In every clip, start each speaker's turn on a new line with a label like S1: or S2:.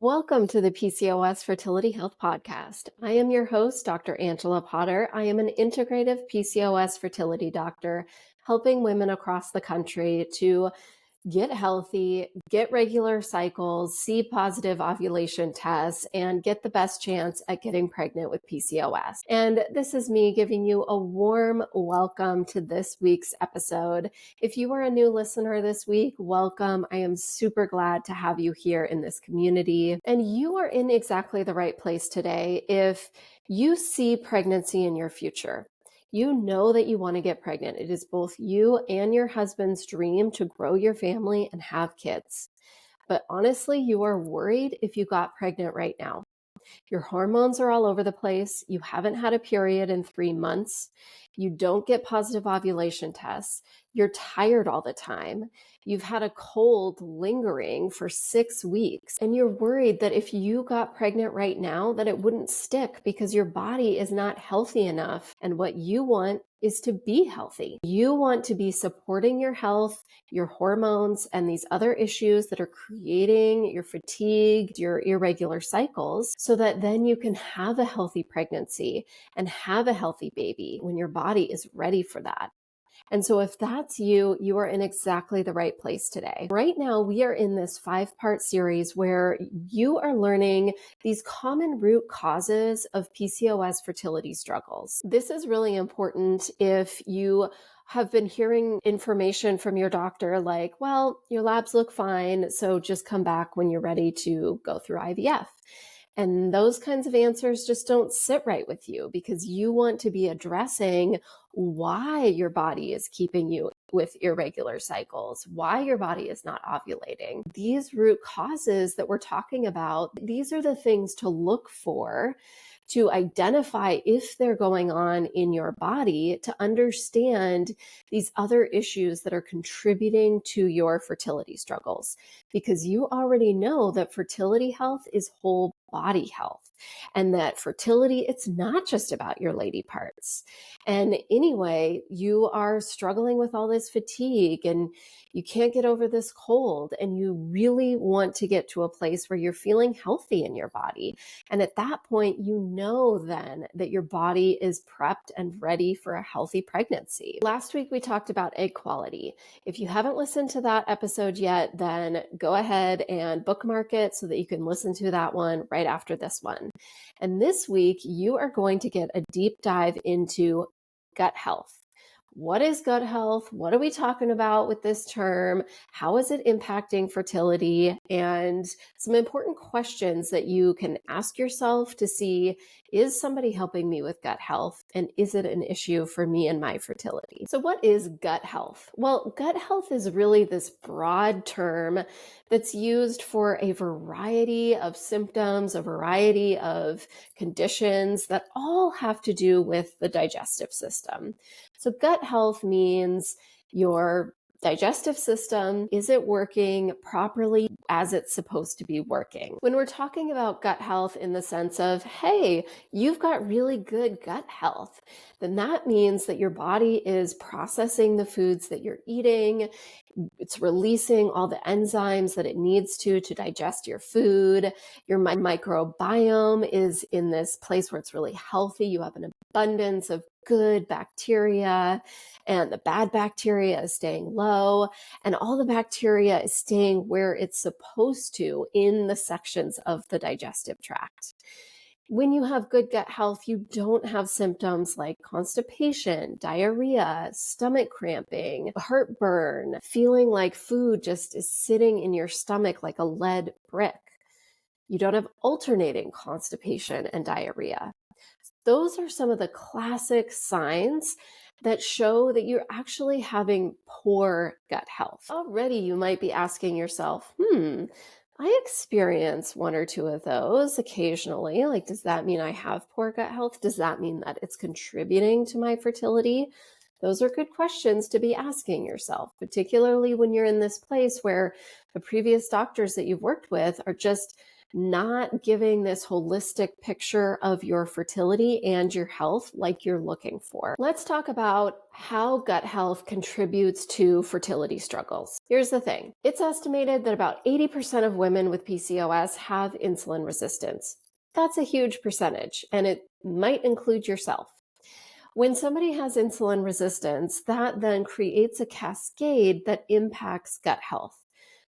S1: Welcome to the PCOS Fertility Health Podcast. I am your host, Dr. Angela Potter. I am an integrative PCOS fertility doctor helping women across the country to get healthy, get regular cycles, see positive ovulation tests, and get the best chance at getting pregnant with PCOS. And this is me giving you a warm welcome to this week's episode. If you are a new listener this week, welcome. I am super glad to have you here in this community. And you are in exactly the right place today if you see pregnancy in your future. You know that you want to get pregnant. It is both you and your husband's dream to grow your family and have kids. But honestly, you are worried if you got pregnant right now. Your hormones are all over the place. You haven't had a period in 3 months. You don't get positive ovulation tests. You're tired all the time. You've had a cold lingering for 6 weeks. And you're worried that if you got pregnant right now, that it wouldn't stick because your body is not healthy enough. And what you want is to be healthy. You want to be supporting your health, your hormones, and these other issues that are creating your fatigue, your irregular cycles, so that then you can have a healthy pregnancy and have a healthy baby when your body is ready for that. And so if that's you, you are in exactly the right place today. Right now, we are in this 5-part series where you are learning these common root causes of PCOS fertility struggles. This is really important if you have been hearing information from your doctor like, well, your labs look fine, so just come back when you're ready to go through IVF. And those kinds of answers just don't sit right with you because you want to be addressing why your body is keeping you with irregular cycles, why your body is not ovulating. These root causes that we're talking about, these are the things to look for to identify if they're going on in your body, to understand these other issues that are contributing to your fertility struggles. Because you already know that fertility health is whole body health, and that fertility, it's not just about your lady parts. And anyway, you are struggling with all this fatigue and you can't get over this cold, and you really want to get to a place where you're feeling healthy in your body. And at that point, you know then that your body is prepped and ready for a healthy pregnancy. Last week, we talked about egg quality. If you haven't listened to that episode yet, then go ahead and bookmark it so that you can listen to that one right after this one. And this week, you are going to get a deep dive into gut health. What is gut health? What are we talking about with this term? How is it impacting fertility? And some important questions that you can ask yourself to see, is somebody helping me with gut health? And is it an issue for me and my fertility? So what is gut health? Well, gut health is really this broad term that's used for a variety of symptoms, a variety of conditions that all have to do with the digestive system. So gut health means your digestive system, is it working properly as it's supposed to be working? When we're talking about gut health in the sense of, hey, you've got really good gut health, then that means that your body is processing the foods that you're eating. It's releasing all the enzymes that it needs to digest your food. Your microbiome is in this place where it's really healthy. You have an abundance of good bacteria, and the bad bacteria is staying low, and all the bacteria is staying where it's supposed to in the sections of the digestive tract. When you have good gut health, you don't have symptoms like constipation, diarrhea, stomach cramping, heartburn, feeling like food just is sitting in your stomach like a lead brick. You don't have alternating constipation and diarrhea. Those are some of the classic signs that show that you're actually having poor gut health. Already you might be asking yourself, I experience 1 or 2 of those occasionally. Like, does that mean I have poor gut health? Does that mean that it's contributing to my fertility? Those are good questions to be asking yourself, particularly when you're in this place where the previous doctors that you've worked with are just not giving this holistic picture of your fertility and your health like you're looking for. Let's talk about how gut health contributes to fertility struggles. Here's the thing. It's estimated that about 80% of women with PCOS have insulin resistance. That's a huge percentage, and it might include yourself. When somebody has insulin resistance, that then creates a cascade that impacts gut health.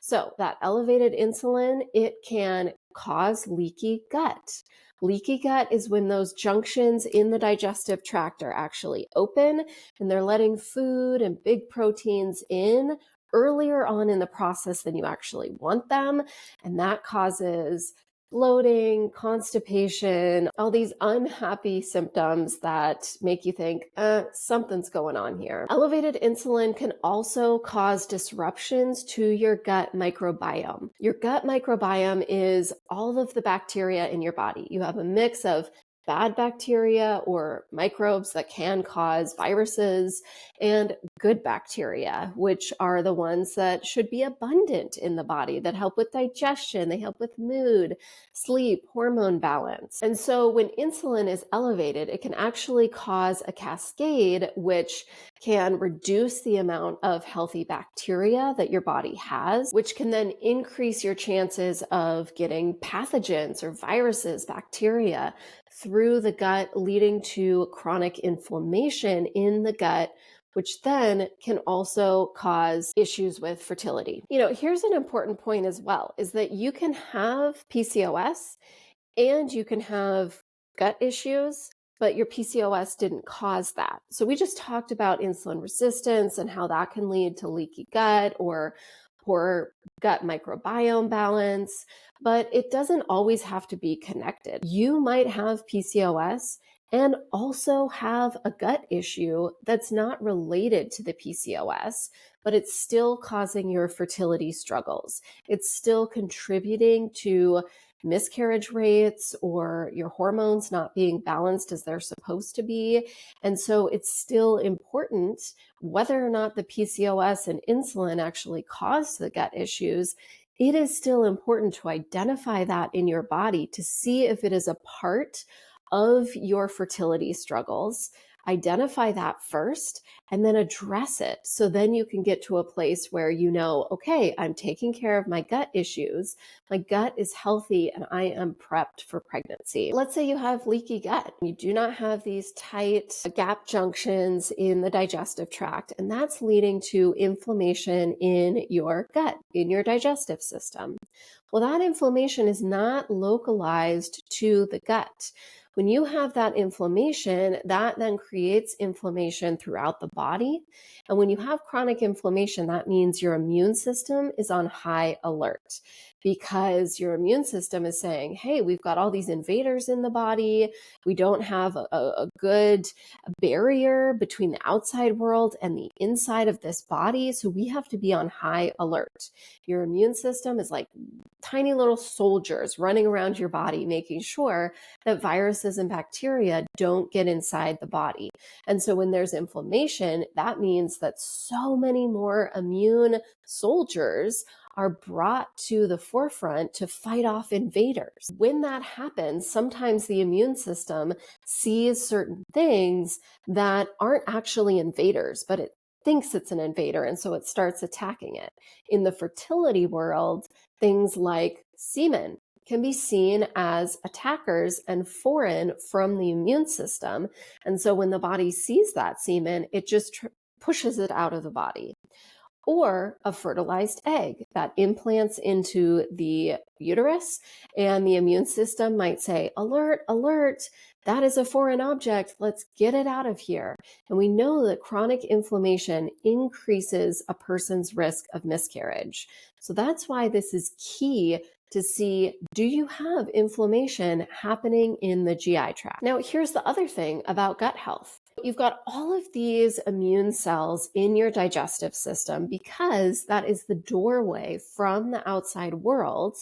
S1: So that elevated insulin, it can cause leaky gut. Leaky gut is when those junctions in the digestive tract are actually open and they're letting food and big proteins in earlier on in the process than you actually want them. And that causes bloating, constipation, all these unhappy symptoms that make you think, something's going on here. Elevated insulin can also cause disruptions to your gut microbiome. Your gut microbiome is all of the bacteria in your body. You have a mix of bad bacteria or microbes that can cause viruses, and good bacteria, which are the ones that should be abundant in the body, that help with digestion, they help with mood, sleep, hormone balance. And so when insulin is elevated, it can actually cause a cascade which can reduce the amount of healthy bacteria that your body has, which can then increase your chances of getting pathogens or viruses, bacteria through the gut, leading to chronic inflammation in the gut, which then can also cause issues with fertility. Here's an important point as well, is that you can have PCOS and you can have gut issues, but your PCOS didn't cause that. So we just talked about insulin resistance and how that can lead to leaky gut or poor gut microbiome balance, but it doesn't always have to be connected. You might have PCOS and also have a gut issue that's not related to the PCOS, but it's still causing your fertility struggles. It's still contributing to miscarriage rates or your hormones not being balanced as they're supposed to be. And so it's still important, whether or not the PCOS and insulin actually cause the gut issues, it is still important to identify that in your body to see if it is a part of your fertility struggles. Identify that first and then address it. So then you can get to a place where okay, I'm taking care of my gut issues. My gut is healthy and I am prepped for pregnancy. Let's say you have leaky gut. You do not have these tight gap junctions in the digestive tract, and that's leading to inflammation in your gut, in your digestive system. Well, that inflammation is not localized to the gut. When you have that inflammation, that then creates inflammation throughout the body. And when you have chronic inflammation, that means your immune system is on high alert because your immune system is saying, hey, we've got all these invaders in the body. We don't have a good barrier between the outside world and the inside of this body. So we have to be on high alert. Your immune system is like tiny little soldiers running around your body, making sure that viruses and bacteria don't get inside the body. And so when there's inflammation, that means that so many more immune soldiers are brought to the forefront to fight off invaders. When that happens, sometimes the immune system sees certain things that aren't actually invaders, but it thinks it's an invader, and so it starts attacking it. In the fertility world, things like semen can be seen as attackers and foreign from the immune system. And so when the body sees that semen, it just pushes it out of the body. Or a fertilized egg that implants into the uterus, and the immune system might say, alert, alert, that is a foreign object, let's get it out of here. And we know that chronic inflammation increases a person's risk of miscarriage. So that's why this is key to see, do you have inflammation happening in the GI tract? Now, here's the other thing about gut health. You've got all of these immune cells in your digestive system because that is the doorway from the outside world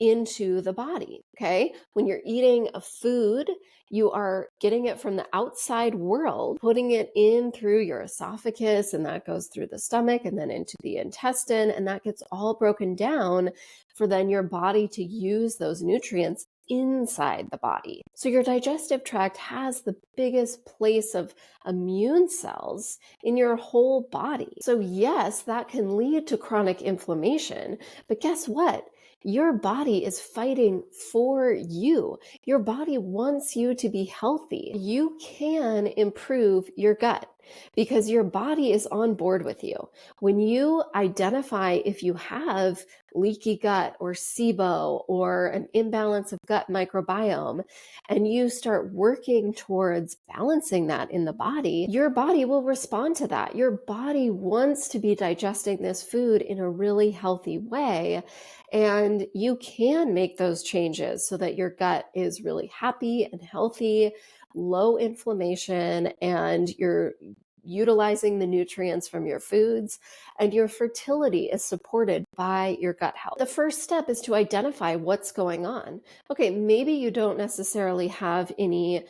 S1: into the body. Okay. When you're eating a food, you are getting it from the outside world, putting it in through your esophagus, and that goes through the stomach and then into the intestine, and that gets all broken down for then your body to use those nutrients inside the body. So your digestive tract has the biggest place of immune cells in your whole body. So yes, that can lead to chronic inflammation, but guess what? Your body is fighting for you. Your body wants you to be healthy. You can improve your gut because your body is on board with you. When you identify if you have leaky gut or SIBO or an imbalance of gut microbiome, and you start working towards balancing that in the body, your body will respond to that. Your body wants to be digesting this food in a really healthy way. And you can make those changes so that your gut is really happy and healthy, low inflammation, and you're utilizing the nutrients from your foods, and your fertility is supported by your gut health. The first step is to identify what's going on. Okay, maybe you don't necessarily have any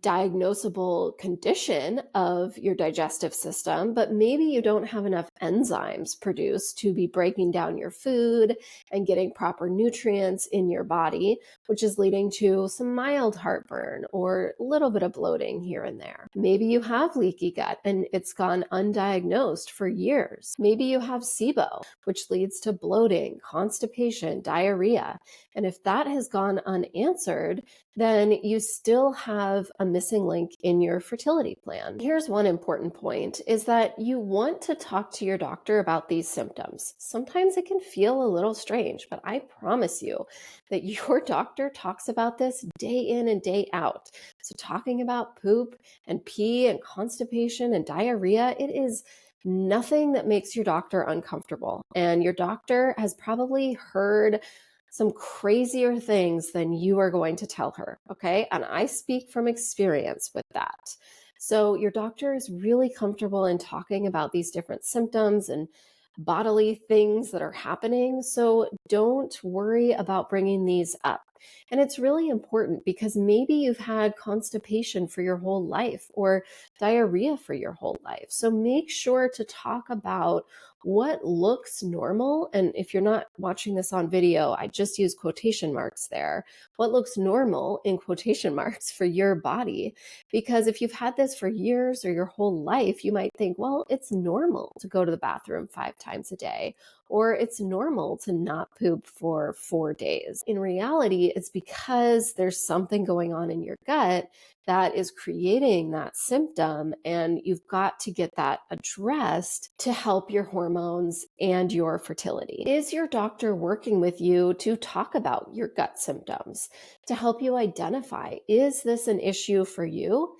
S1: diagnosable condition of your digestive system, but maybe you don't have enough enzymes produced to be breaking down your food and getting proper nutrients in your body, which is leading to some mild heartburn or a little bit of bloating here and there. Maybe you have leaky gut and it's gone undiagnosed for years. Maybe you have SIBO, which leads to bloating, constipation, diarrhea. And if that has gone unanswered, then you still have a missing link in your fertility plan. Here's one important point is that you want to talk to your doctor about these symptoms. Sometimes it can feel a little strange, but I promise you that your doctor talks about this day in and day out. So talking about poop and pee and constipation and diarrhea, it is nothing that makes your doctor uncomfortable. And your doctor has probably heard some crazier things than you are going to tell her, okay? And I speak from experience with that. So your doctor is really comfortable in talking about these different symptoms and bodily things that are happening. So don't worry about bringing these up. And it's really important because maybe you've had constipation for your whole life or diarrhea for your whole life. So make sure to talk about what looks normal. And if you're not watching this on video, I just use quotation marks there. What looks normal in quotation marks for your body. Because if you've had this for years or your whole life, you might think, well, it's normal to go to the bathroom 5 times a day, or it's normal to not poop for 4 days. In reality, it's because there's something going on in your gut that is creating that symptom, and you've got to get that addressed to help your hormones and your fertility. Is your doctor working with you to talk about your gut symptoms, to help you identify, is this an issue for you?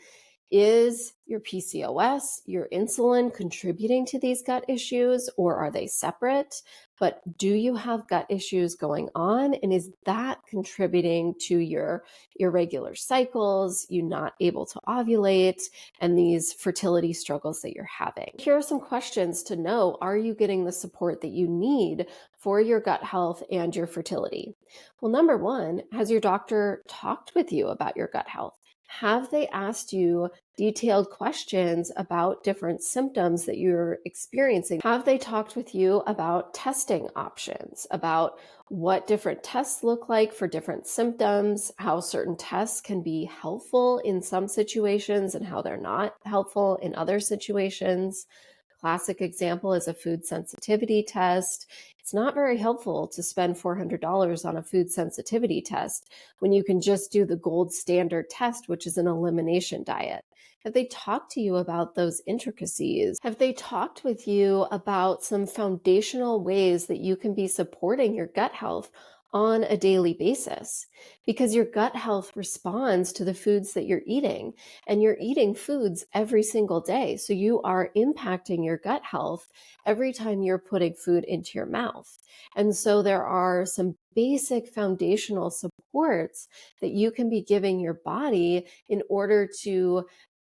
S1: Is your PCOS, your insulin contributing to these gut issues, or are they separate? But do you have gut issues going on? And is that contributing to your irregular cycles, you not able to ovulate, and these fertility struggles that you're having? Here are some questions to know. Are you getting the support that you need for your gut health and your fertility? Well, number one, has your doctor talked with you about your gut health? Have they asked you detailed questions about different symptoms that you're experiencing? Have they talked with you about testing options, about what different tests look like for different symptoms, how certain tests can be helpful in some situations and how they're not helpful in other situations? Classic example is a food sensitivity test. It's not very helpful to spend $400 on a food sensitivity test when you can just do the gold standard test, which is an elimination diet. Have they talked to you about those intricacies? Have they talked with you about some foundational ways that you can be supporting your gut health on a daily basis? Because your gut health responds to the foods that you're eating, and you're eating foods every single day. So you are impacting your gut health every time you're putting food into your mouth. And so there are some basic foundational supports that you can be giving your body in order to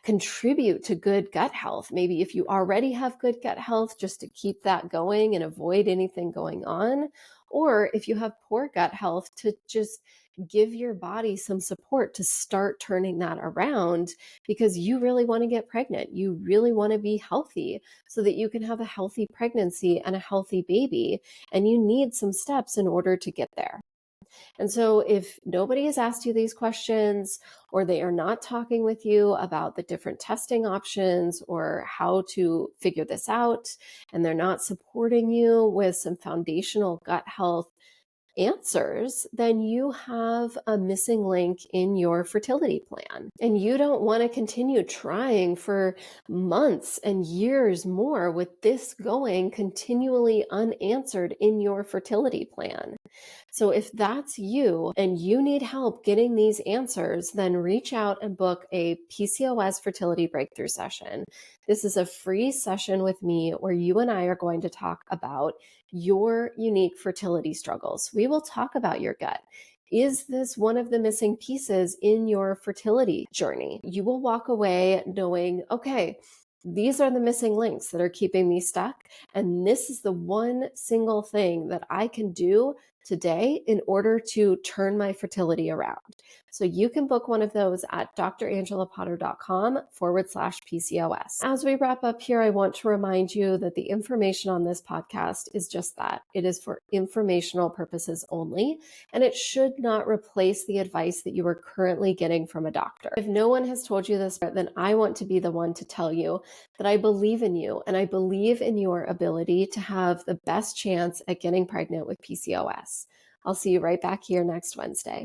S1: contribute to good gut health. Maybe if you already have good gut health, just to keep that going and avoid anything going on. or if you have poor gut health, to just give your body some support to start turning that around, because you really want to get pregnant. You really want to be healthy so that you can have a healthy pregnancy and a healthy baby. And you need some steps in order to get there. And so, if nobody has asked you these questions, or they are not talking with you about the different testing options or how to figure this out, and they're not supporting you with some foundational gut health answers, then you have a missing link in your fertility plan. And you don't want to continue trying for months and years more with this going continually unanswered in your fertility plan. So if that's you and you need help getting these answers, then reach out and book a PCOS Fertility Breakthrough Session. This is a free session with me where you and I are going to talk about your unique fertility struggles. We will talk about your gut. Is this one of the missing pieces in your fertility journey? You will walk away knowing, okay, these are the missing links that are keeping me stuck. And this is the one single thing that I can do today in order to turn my fertility around. So you can book one of those at drangelapotter.com/PCOS. As we wrap up here, I want to remind you that the information on this podcast is just that. It is for informational purposes only, and it should not replace the advice that you are currently getting from a doctor. If no one has told you this, then I want to be the one to tell you that I believe in you and I believe in your ability to have the best chance at getting pregnant with PCOS. I'll see you right back here next Wednesday.